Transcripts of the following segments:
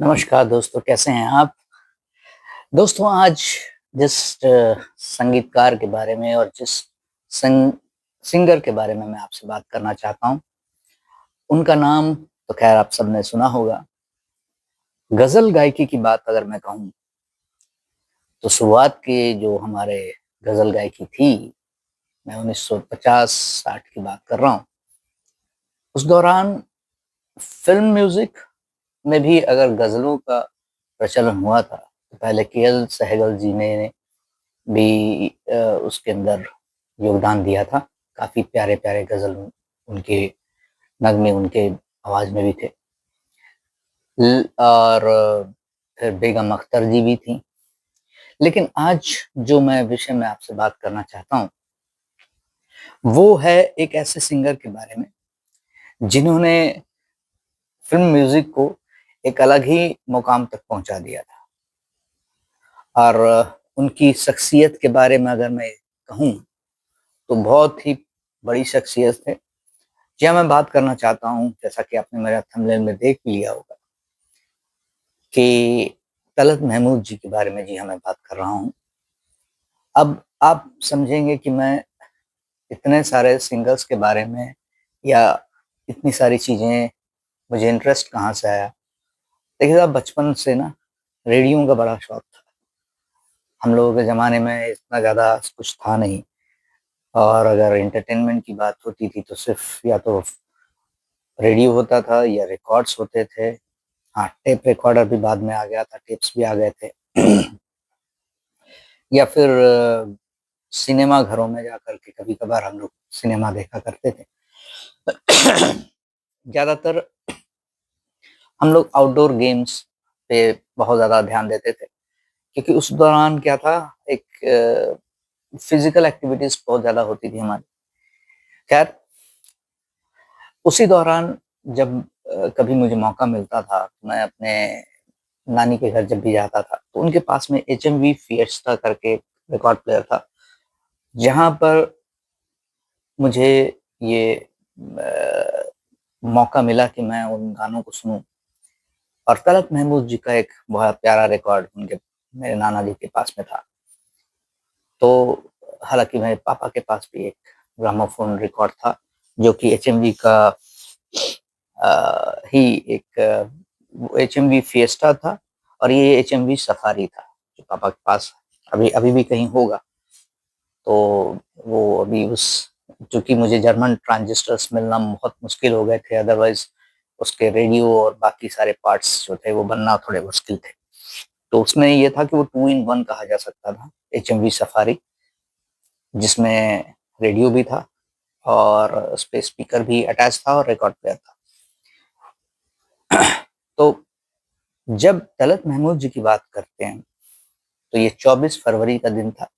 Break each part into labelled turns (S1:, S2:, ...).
S1: नमस्कार दोस्तों, कैसे हैं आप? दोस्तों आज जिस संगीतकार के बारे में और जिस संग सिंगर के बारे में मैं आपसे बात करना चाहता हूँ, उनका नाम तो ख़ैर आप सबने सुना होगा। गज़ल गायकी की बात अगर मैं कहूँ, तो शुरुआत के जो हमारे गज़ल गायकी थी, मैं 1950-60 की बात कर रहा हूँ। उस दौरान फ़िल्म म्यूज़िक में भी अगर गज़लों का प्रचलन हुआ था, तो पहले के.एल. सहगल जी ने भी उसके अंदर योगदान दिया था। काफ़ी प्यारे-प्यारे गज़ल उनके नग़्मे उनके आवाज़ में भी थे। और फिर बेगम अख्तर जी भी थीं। लेकिन आज जो मैं विषय में आपसे बात करना चाहता हूँ, वो है एक ऐसे सिंगर के बारे में, जिन्होंने फ़िल्म म्यूज़िक को एक अलग ही मुकाम तक पहुँचा दिया था। और उनकी शख्सियत के बारे में अगर मैं कहूँ, तो बहुत ही बड़ी शख्सियत थे। जी हाँ, मैं बात करना चाहता हूँ, जैसा कि आपने मेरा थंबनेल में देख लिया होगा कि तलत महमूद जी के बारे में जी हाँ, मैं बात कर रहा हूँ। अब आप समझेंगे कि मैं इतने सारे सिंगर्स के बारे में या इतनी सारी चीज़ें मुझे इंटरेस्ट कहाँ से आया। देखिए साहब, बचपन से ना रेडियो का बड़ा शौक था। हम लोगों के ज़माने में इतना ज़्यादा कुछ था नहीं, और अगर एंटरटेनमेंट की बात होती थी तो सिर्फ़ या तो रेडियो होता था या रिकॉर्ड्स होते थे। हाँ, टेप रिकॉर्डर भी बाद में आ गया था, टेप्स भी आ गए थे। या फिर सिनेमा घरों में जाकर के कभी-कभार हम लोग सिनेमा देखा करते थे। ज़्यादातर हम लोग आउटडोर गेम्स पे बहुत ज़्यादा ध्यान देते थे, क्योंकि उस दौरान क्या था, एक फिज़िकल एक्टिविटीज़ बहुत ज़्यादा होती थी हमारी। खैर, उसी दौरान जब कभी मुझे मौका मिलता था, तो मैं अपने नानी के घर जब भी जाता था, तो उनके पास में एचएमवी फिएस्टा करके रिकॉर्ड प्लेयर था, जहाँ पर मुझे ये मौका मिला कि मैं उन गानों को सुनूँ। और तलत महमूद जी का एक बहुत प्यारा रिकॉर्ड उनके मेरे नाना जी के पास में था। तो हालाँकि मेरे पापा के पास भी एक ग्रामोफ़ोन रिकॉर्ड था, जो कि एचएमवी का ही एक एचएमवी फिएस्टा था, और ये एचएमवी सफारी था, जो पापा के पास अभी अभी भी कहीं होगा। तो वो अभी उस चूँकि मुझे जर्मन ट्रांजिस्टर्स मिलना बहुत मुश्किल हो गए थे, अदरवाइज़ उसके रेडियो और बाकी सारे पार्ट्स जो थे वो बनना थोड़े मुश्किल थे। तो उसमें ये था कि वो 2 इन 1 कहा जा सकता था, एचएमवी सफारी, जिसमें रेडियो भी था और उसपे स्पीकर भी अटैच था और रिकॉर्ड प्लेयर था। तो जब तलत महमूद जी की बात करते हैं, तो ये 24 फरवरी का दिन था,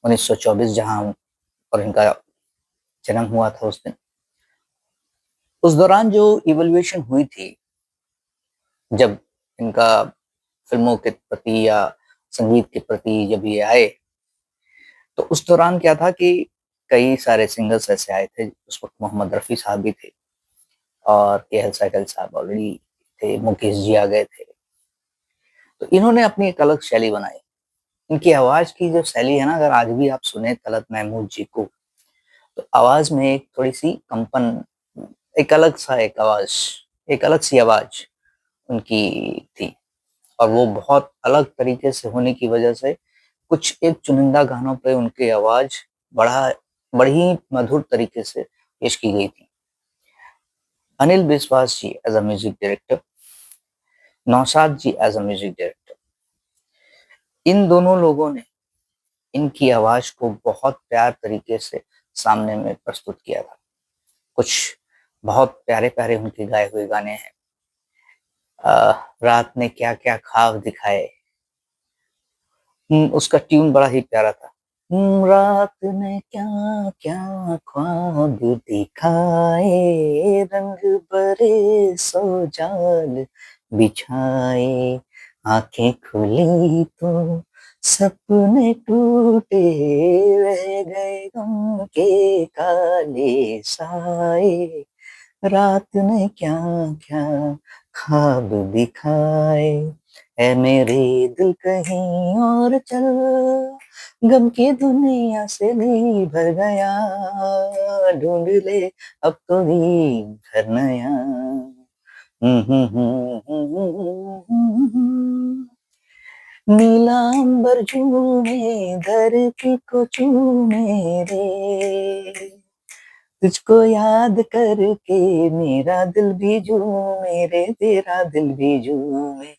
S1: 1924, जहाँ पर इनका जन्म हुआ था उस दिन। उस दौरान जो इवैल्यूएशन हुई थी, जब इनका फ़िल्मों के प्रति या संगीत के प्रति जब ये आए, तो उस दौरान क्या था कि कई सारे सिंगर्स ऐसे आए थे, उस वक़्त मोहम्मद रफ़ी साहब भी थे और के.एल. सहगल साहब ऑलरेडी थे, मुकेश जी आ गए थे। तो इन्होंने अपनी एक अलग शैली बनाई। इनकी आवाज़ की जो शैली है ना, अगर आज भी आप सुने तलत महमूद जी को, तो आवाज़ में एक थोड़ी-सी कंपन, एक अलग-सा एक आवाज़, एक अलग-सी आवाज़ उनकी थी। और वो बहुत अलग तरीके से होने की वजह से कुछ एक चुनिंदा गानों पे उनकी आवाज़ बड़ा बड़ी मधुर तरीके से पेश की गई थी। Anil Biswas ji as a music director, Naushad ji as a music director, इन दोनों लोगों ने इनकी आवाज़ को बहुत प्यार तरीके से सामने में प्रस्तुत किया था। कुछ बहुत प्यारे-प्यारे उनके गाए हुए गाने हैं। रात ने क्या-क्या ख्वाब दिखाए। उसका ट्यून बड़ा ही प्यारा था। रात ने क्या-क्या ख्वाब दिखाए, रंग बरे सो जाल बिछाए, आँखें खुली तो सपने टूटे, रह गए गम के काले साए, रात ने क्या-क्या ख्वाब दिखाए, ऐ मेरे दिल कहीं और चल, गम की दुनिया से भी भर गया, ढूंढ ले अब तो भी घर नया। नीला अंबर झूमे, धरती को चूमे रे, तुझको याद करके मेरा दिल भी झूमे रे, तेरा दिल भी झूमे।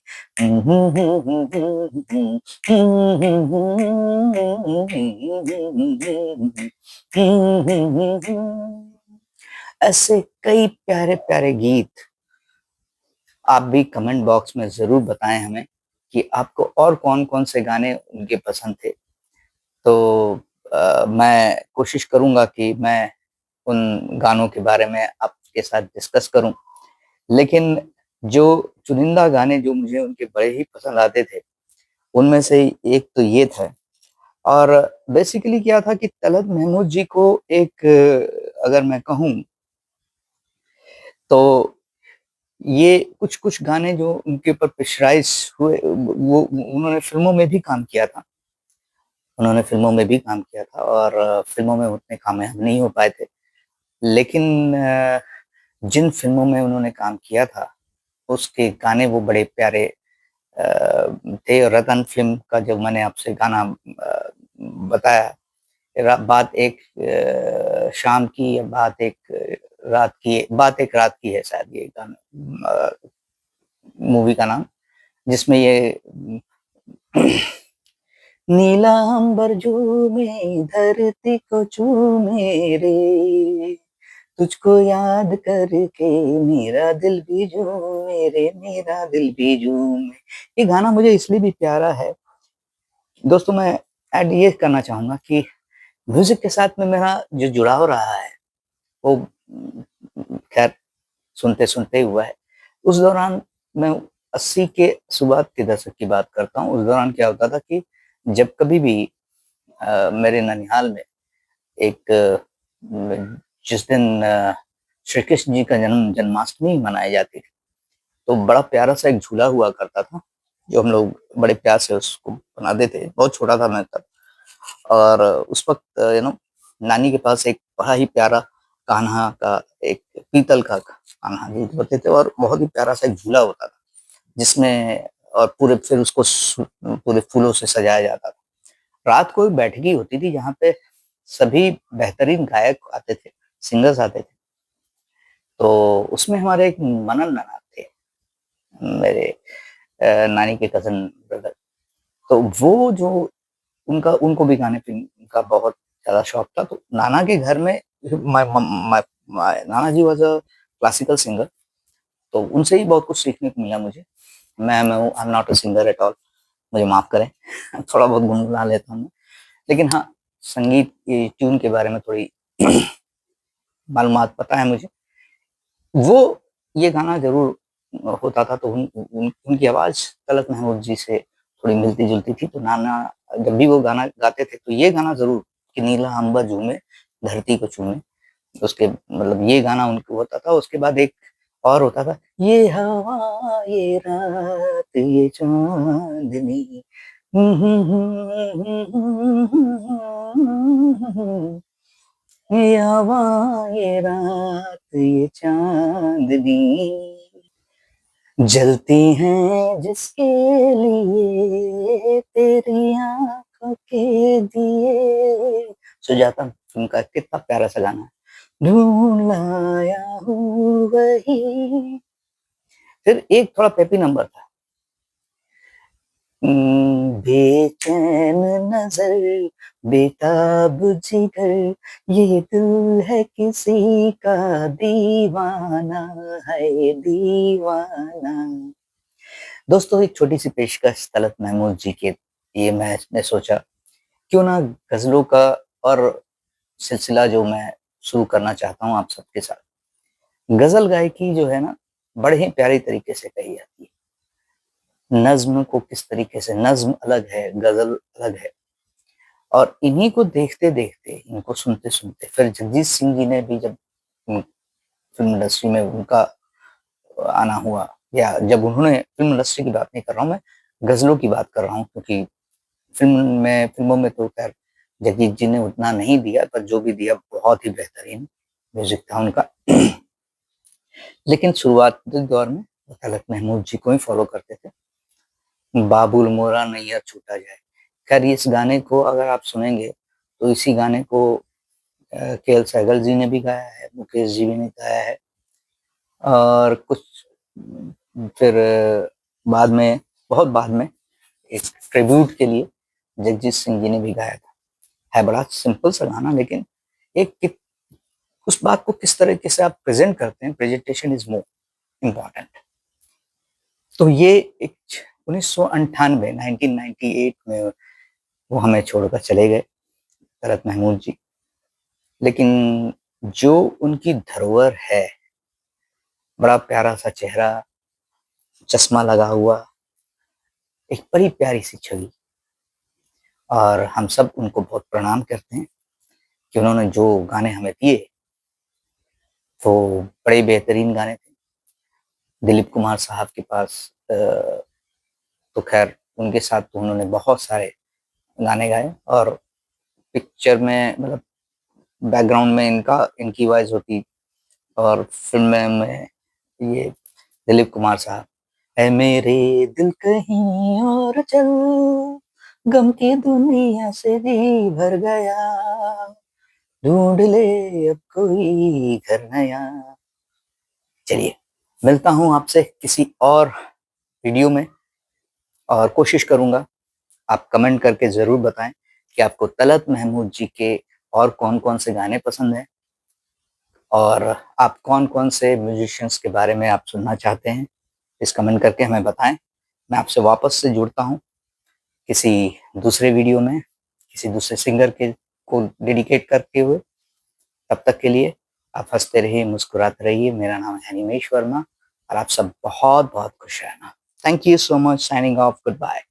S1: ऐसे कई प्यारे प्यारे गीत आप भी कमेंट बॉक्स में जरूर बताएं हमें कि आपको और कौन कौन से गाने उनके पसंद थे। तो मैं कोशिश करूंगा कि मैं उन गानों के बारे में आपके साथ डिस्कस करूं, लेकिन जो चुनिंदा गाने जो मुझे उनके बड़े ही पसंद आते थे उनमें से एक तो ये था। और बेसिकली क्या था कि तलत महमूद जी को एक अगर मैं कहूं तो ये कुछ-कुछ गाने जो उनके ऊपर पिक्चराइज़ हुए वो उन्होंने फ़िल्मों में भी काम किया था। उन्होंने फ़िल्मों में भी काम किया था और फ़िल्मों में उतने कामयाब नहीं हो पाए थे। लेकिन जिन फ़िल्मों में उन्होंने काम किया था, उसके गाने वो बड़े प्यारे थे। और रतन फ़िल्म का जब मैंने आपसे गाना बताया, बात एक शाम की या बात एक रात की है शायद ये गाना मूवी का नाम, जिसमें ये नीला अंबर झूमे, धरती को चूमे रे, तुझको याद करके मेरा दिल भी झूमे रे, मेरा दिल भी झूमे। ये गाना मुझे इसलिए भी प्यारा है दोस्तों, मैं ऐड ये करना चाहूँगा कि म्यूज़िक के साथ में मेरा जो जुड़ाव रहा है वो खैर सुनते-सुनते ही हुआ है। उस दौरान मैं 80 के शुरुआत के दशक की बात करता हूँ। उस दौरान क्या होता था कि जब कभी भी मेरे ननिहाल में एक जिस दिन श्री कृष्ण जी का जन्माष्टमी मनाई जाती थी, तो बड़ा प्यारा-सा एक झूला हुआ करता था, जो हम लोग बड़े प्यार से उसको बनाते थे। बहुत छोटा था मैं तब। और उस वक़्त नानी के पास एक बड़ा ही प्यारा कान्हा का एक पीतल का कान्हा जी होते थे और बहुत ही प्यारा-सा एक झूला होता था, जिसमें और पूरे फिर उसको पूरे फूलों से सजाया जाता था। रात को एक बैठकी होती थी जहाँ पे सभी बेहतरीन गायक आते थे, सिंगर्स आते थे। तो उसमें हमारे एक मनन नाना थे, मेरे नानी के कज़न ब्रदर। तो वो जो उनका उनको भी गाने पे का बहुत ज़्यादा शौक था, तो नाना के घर में my mum my my Nana ji was a classical singer, तो उनसे ही बहुत कुछ सीखने को मिला मुझे। मैं हूँ I am not a singer at all, मुझे माफ़ करें। थोड़ा बहुत गुनगुना लेता हूँ मैं। लेकिन हाँ, संगीत की ट्यून के बारे में थोड़ी मालूमात पता है मुझे। वो ये गाना ज़रूर होता था तो उनकी आवाज़ तलत महमूद जी से थोड़ी मिलती-जुलती थी, तो नाना जब भी वो गाना गाते थे तो ये गाना ज़रूर कि नीला अंबर झूमे, धरती को चूमे, उसके मतलब ये गाना उनको होता था। उसके बाद एक और होता था, ये हवा, ये रात, ये चाँदनी ये हवा, ये रात, ये चाँदनी जलती हैं जिसके लिए तेरी आँखों के दिए। सुजाता फिल्म का कितना प्यारा सा गाना है। ढूँढ लाया हूँ वही। फिर एक थोड़ा पेपी नंबर था। बेचैन नज़र, बेताब जिगर, ये दिल है किसी का दीवाना है दीवाना। दोस्तों एक छोटी-सी पेशकश तलत महमूद जी के लिए मैंने सोचा क्यों ना गज़लों का और सिलसिला जो मैं शुरू करना चाहता हूँ आप सबके साथ। गज़ल गायकी जो है ना, बड़े ही प्यारे तरीके से कही जाती है। नज़्म को किस तरीके से नज़्म अलग है, गज़ल अलग है और इन्हीं को देखते-देखते, इनको सुनते-सुनते फिर जगजीत सिंह जी ने भी जब फ़िल्म इंडस्ट्री में उनका आना हुआ, या जब उन्होंने, फिल्म इंडस्ट्री की बात नहीं कर रहा हूँ मैं, गज़लों की बात कर रहा हूँ, क्योंकि फिल्मों में तो खैर जगजीत जी ने उतना नहीं दिया, पर जो भी दिया बहुत ही बेहतरीन म्यूज़िक था उनका। लेकिन शुरुआती दौर में वो तलत महमूद जी को ही फ़ॉलो करते थे। बाबुल मोरा नैया छूटा जाए। खैर इस गाने को अगर आप सुनेंगे, तो इसी गाने को के.एल. सहगल जी ने भी गाया है, मुकेश जी भी ने गाया है, और कुछ फिर बाद में, बहुत बाद में एक ट्रिब्यूट के लिए जगजीत सिंह जी ने भी गाया था। है बड़ा सिंपल सा गाना, लेकिन एक उस बात को किस तरीके से आप प्रेजेंट करते हैं, प्रेजेंटेशन इज मोर इम्पोर्टेंट। तो ये एक 1998 1998 में वो हमें छोड़कर चले गए, तलत महमूद जी। लेकिन जो उनकी धरोहर है, बड़ा प्यारा सा चेहरा, चश्मा लगा हुआ, एक बड़ी प्यारी सी छवि, और हम सब उनको बहुत प्रणाम करते हैं कि उन्होंने जो गाने हमें दिए, तो बड़े बेहतरीन गाने थे। दिलीप कुमार साहब के पास तो खैर उनके साथ तो उन्होंने बहुत सारे गाने गाए, और पिक्चर में मतलब बैकग्राउंड में इनकी वॉइस होती, और फिल्म में ये दिलीप कुमार साहब, है मेरे दिल कहीं और चल, गम की दुनिया से जी भर गया, ढूंढ ले अब कोई घर नया। चलिए, मिलता हूँ आपसे किसी और वीडियो में, और कोशिश करूंगा आप कमेंट करके ज़रूर बताएं कि आपको तलत महमूद जी के और कौन-कौन से गाने पसंद हैं, और आप कौन-कौन से म्यूजिशियंस के बारे में आप सुनना चाहते हैं। इस कमेंट करके हमें बताएं। मैं आपसे वापस से जुड़ता हूँ किसी दूसरे वीडियो में, किसी दूसरे सिंगर के को डेडिकेट करते हुए। तब तक के लिए आप हंसते रहिए, मुस्कुराते रहिए। मेरा नाम है निमेश वर्मा, और आप सब बहुत बहुत खुश रहना। Thank you so much. Signing off. Good bye.